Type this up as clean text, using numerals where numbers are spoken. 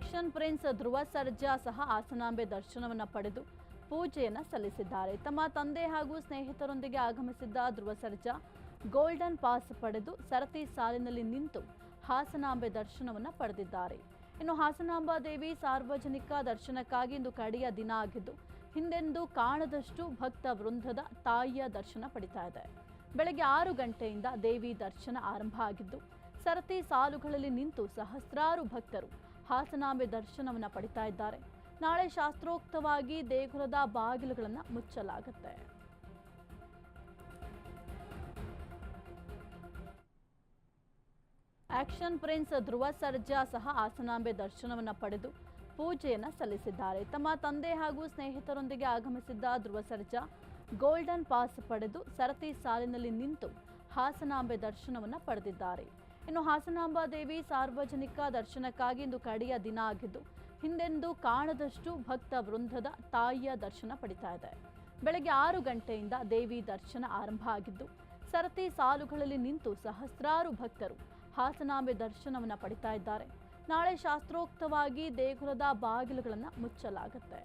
Action prince Dhruva Sarja ಸಹ ಹಾಸನಾಂಬೆ ದರ್ಶನವನ್ನು ಪಡೆದು ಪೂಜೆಯನ್ನು ಸಲ್ಲಿಸಿದ್ದಾರೆ. ತಮ್ಮ ತಂದೆ ಹಾಗೂ ಸ್ನೇಹಿತರೊಂದಿಗೆ ಆಗಮಿಸಿದ್ದ ಧ್ರುವ ಸರ್ಜಾ ಗೋಲ್ಡನ್ ಪಾಸ್ ಪಡೆದು ಸರತಿ ಸಾಲಿನಲ್ಲಿ ನಿಂತು ಹಾಸನಾಂಬೆ ದರ್ಶನವನ್ನು ಪಡೆದಿದ್ದಾರೆ. ಇನ್ನು ಹಾಸನಾಂಬಾ ದೇವಿ ಸಾರ್ವಜನಿಕ ದರ್ಶನಕ್ಕಾಗಿ ಇಂದು ಕಡೆಯ ದಿನ ಆಗಿದ್ದು, ಹಿಂದೆಂದೂ ಕಾಣದಷ್ಟು ಭಕ್ತ ವೃಂದದ ತಾಯಿಯ ದರ್ಶನ ಪಡಿತಾ ಇದೆ. ಬೆಳಗ್ಗೆ 6 ಗಂಟೆಯಿಂದ ದೇವಿ ದರ್ಶನ ಆರಂಭ ಆಗಿದ್ದು, ಸರತಿ ಸಾಲುಗಳಲ್ಲಿ ನಿಂತು ಸಹಸ್ರಾರು ಭಕ್ತರು ಹಾಸನಾಂಬೆ ದರ್ಶನವನ್ನು ಪಡಿತಾ ಇದ್ದಾರೆ. ನಾಳೆ ಶಾಸ್ತ್ರೋಕ್ತವಾಗಿ ದೇಗುಲದ ಬಾಗಿಲುಗಳನ್ನು ಮುಚ್ಚಲಾಗುತ್ತೆ. ಆಕ್ಷನ್ ಪ್ರಿನ್ಸ್ ಧ್ರುವ ಸರ್ಜಾ ಸಹ ಹಾಸನಾಂಬೆ ದರ್ಶನವನ್ನು ಪಡೆದು ಪೂಜೆಯನ್ನು ಸಲ್ಲಿಸಿದ್ದಾರೆ. ತಮ್ಮ ತಂದೆ ಹಾಗೂ ಸ್ನೇಹಿತರೊಂದಿಗೆ ಆಗಮಿಸಿದ್ದ ಧ್ರುವ ಸರ್ಜಾ ಗೋಲ್ಡನ್ ಪಾಸ್ ಪಡೆದು ಸರತಿ ಸಾಲಿನಲ್ಲಿ ನಿಂತು ಹಾಸನಾಂಬೆ ದರ್ಶನವನ್ನು ಪಡೆದಿದ್ದಾರೆ. ಇನ್ನು ಹಾಸನಾಂಬಾ ದೇವಿ ಸಾರ್ವಜನಿಕ ದರ್ಶನಕ್ಕಾಗಿ ಇಂದು ಕಡೆಯ ದಿನ ಆಗಿದ್ದು, ಹಿಂದೆಂದೂ ಕಾಣದಷ್ಟು ಭಕ್ತ ವೃಂದದ ತಾಯಿಯ ದರ್ಶನ ಪಡಿತಾ ಇದೆ. ಬೆಳಗ್ಗೆ 6 ಗಂಟೆಯಿಂದ ದೇವಿ ದರ್ಶನ ಆರಂಭ ಆಗಿದ್ದು, ಸರತಿ ಸಾಲುಗಳಲ್ಲಿ ನಿಂತು ಸಹಸ್ರಾರು ಭಕ್ತರು ಹಾಸನಾಂಬೆ ದರ್ಶನವನ್ನು ಪಡಿತಾ ಇದ್ದಾರೆ. ನಾಳೆ ಶಾಸ್ತ್ರೋಕ್ತವಾಗಿ ದೇಗುಲದ ಬಾಗಿಲುಗಳನ್ನು ಮುಚ್ಚಲಾಗುತ್ತೆ.